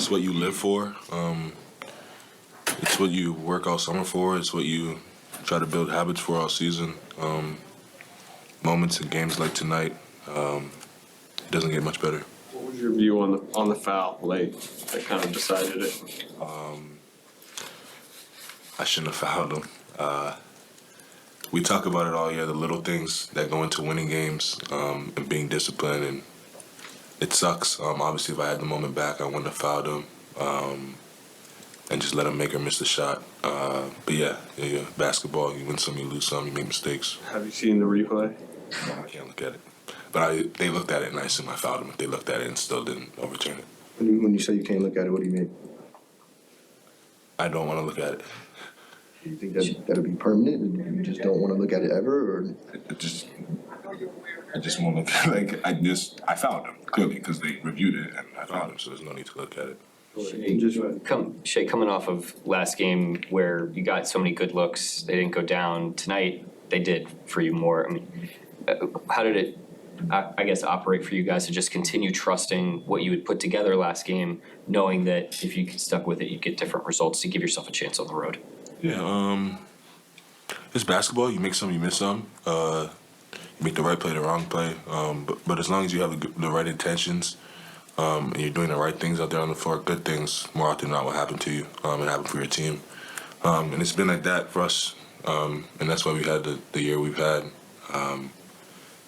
it's what you live for. It's what you work all summer for. It's what you try to build habits for all season. Moments in games like tonight, it doesn't get much better. What was your view on the foul late that kind of decided it? I shouldn't have fouled him. We talk about it all year, the little things that go into winning games and being disciplined, and it sucks. Obviously, if I had the moment back, I wouldn't have fouled him and just let him make or miss the shot. But yeah, basketball, you win some, you lose some, you make mistakes. Have you seen the replay? No, I can't look at it. But they looked at it and I assume I fouled him if they looked at it and still didn't overturn it. When you say you can't look at it, what do you mean? I don't want to look at it. Do you think that'll be permanent, and you just don't want to look at it ever, or? I just won't look at it. I fouled him, clearly, because they reviewed it and I fouled him, so there's no need to look at it. Shai, coming off of last game where you got so many good looks, they didn't go down. Tonight, they did for you more. I mean, how did it, I guess, operate for you guys to just continue trusting what you had put together last game, knowing that if you stuck with it, you'd get different results to give yourself a chance on the road? Yeah, it's basketball. You make some, you miss some. You make the right play, the wrong play. But as long as you have the right intentions and you're doing the right things out there on the floor, good things more often than not will happen to you and happen for your team. And it's been like that for us, and that's why we had the year we've had.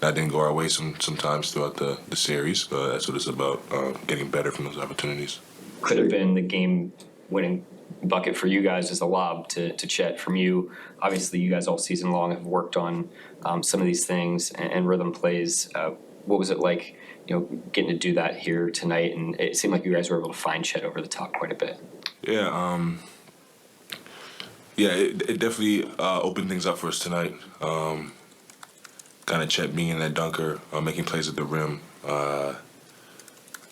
That didn't go our way sometimes throughout the series, but that's what it's about, getting better from those opportunities. Could have been the game-winning bucket for you guys as a lob to Chet from you. Obviously, you guys all season long have worked on some of these things and rhythm plays. What was it like, getting to do that here tonight? And it seemed like you guys were able to find Chet over the top quite a bit. Yeah, it definitely opened things up for us tonight. Kind of Chet being that dunker, making plays at the rim.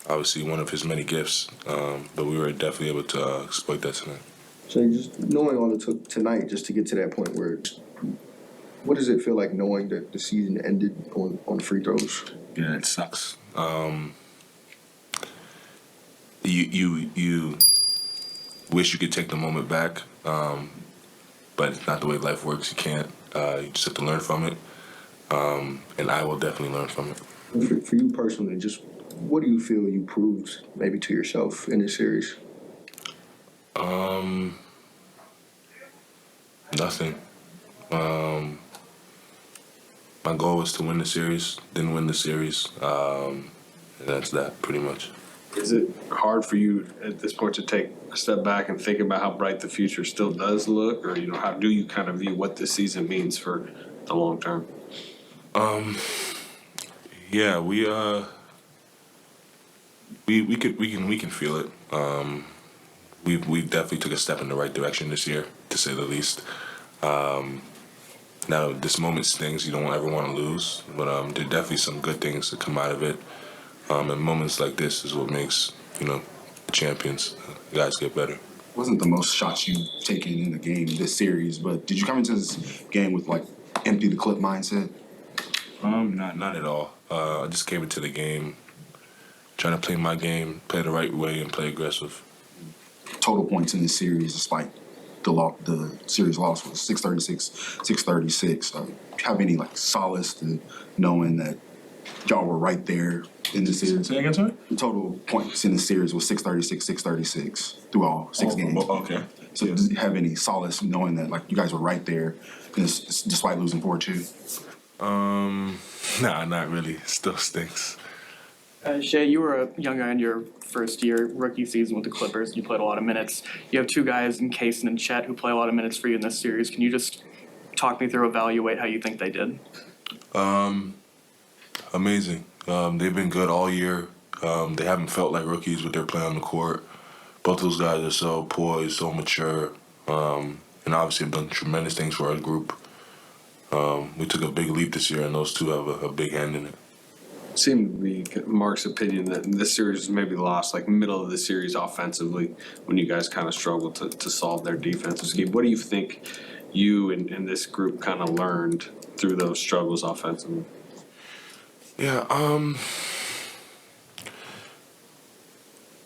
Obviously, one of his many gifts, but we were definitely able to exploit that tonight. So just knowing all it took tonight just to get to that point where, what does it feel like knowing that the season ended on free throws? Yeah, it sucks. You wish you could take the moment back, but it's not the way life works. You can't. You just have to learn from it, and I will definitely learn from it. For you personally, just what do you feel you proved maybe to yourself in this series? Nothing. My goal was to win the series. Didn't win the series. And that's that, pretty much. Is it hard for you at this point to take a step back and think about how bright the future still does look, or how do you kind of view what this season means for the long term? Yeah, we can feel it. We definitely took a step in the right direction this year, to say the least. Now this moment stings. You don't ever want to lose, but there are definitely some good things that come out of it. And moments like this is what makes champions. Guys get better. Wasn't the most shots you've taken in the game this series, but did you come into this game with empty the clip mindset? Not at all. I just came into the game trying to play my game, play the right way, and play aggressive. Total points in this series, despite the series loss, was 636. Do you have any solace to knowing that y'all were right there in the series? Say again, sorry? The total points in the series was 636 through all six games. Okay. So does it have any solace knowing that you guys were right there, despite losing 4-2? Nah, not really. Still stinks. Shai, you were a young guy in your first year, rookie season with the Clippers. You played a lot of minutes. You have two guys in Kaysen and Chet who play a lot of minutes for you in this series. Can you just talk me through, evaluate how you think they did? Amazing. They've been good all year. They haven't felt like rookies with their play on the court. Both those guys are so poised, so mature, and obviously have done tremendous things for our group. We took a big leap this year, and those two have a big hand in it. It seemed to be Mark's opinion that this series was maybe lost, middle of the series offensively, when you guys kind of struggled to solve their defensive scheme. What do you think you and this group kind of learned through those struggles offensively? Yeah,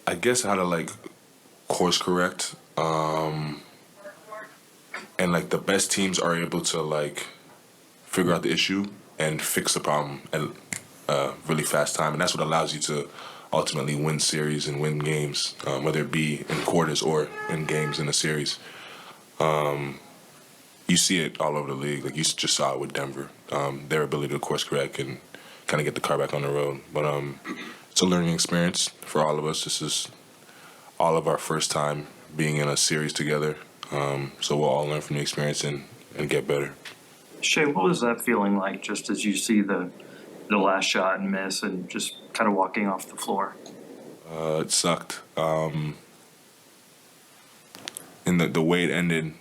I guess how to like course correct. And like the best teams are able to like figure out the issue and fix the problem at really fast time, and that's what allows you to ultimately win series and win games, whether it be in quarters or in games in a series. You see it all over the league. Like you just saw it with Denver, their ability to course correct and kind of get the car back on the road. But it's a learning experience for all of us. This is all of our first time being in a series together. So we'll all learn from the experience and get better. Shai, what was that feeling like just as you see the last shot and miss and just kind of walking off the floor? It sucked. And the way it ended,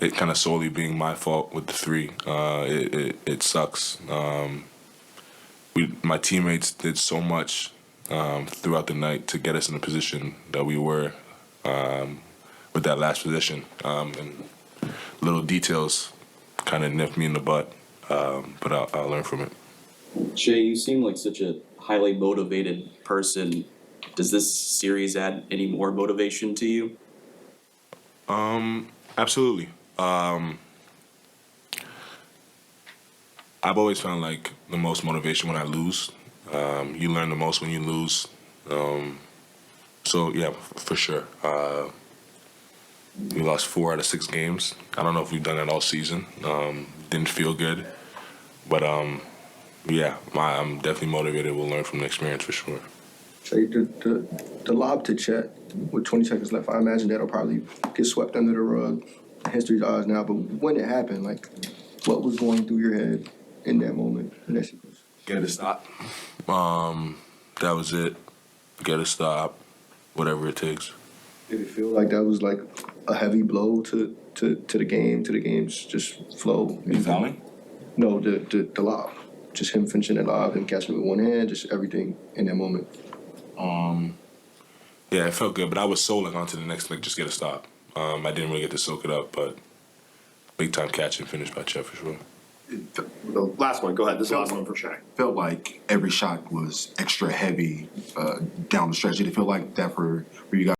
it kind of solely being my fault with the three. It sucks. My teammates did so much throughout the night to get us in the position that we were with that last position. And little details kind of nipped me in the butt, but I'll learn from it. Shai, you seem like such a highly motivated person. Does this series add any more motivation to you? Absolutely. I've always found like the most motivation when I lose. You learn the most when you lose. So yeah, for sure. We lost 4 out of 6 games. I don't know if we've done that all season. Didn't feel good, but yeah, I'm definitely motivated. We'll learn from the experience for sure. Say the lob to Chet with 20 seconds left. I imagine that'll probably get swept under the rug. History's ours now. But when it happened, like, what was going through your head in that moment, in that sequence? Get a stop. That was it. Get a stop. Whatever it takes. Did it feel like that was like a heavy blow to the game, to the game's just flow? You fouling? No, the lob. Just him finishing the lob, him catching it with one hand, just everything in that moment. Yeah, it felt good, but I was so like on to the next, like just get a stop. I didn't really get to soak it up, but big time catch and finish by Chet for sure. The last one, go ahead. This is the last one for Shai. Felt like every shot was extra heavy down the stretch. Did it feel like that for you guys?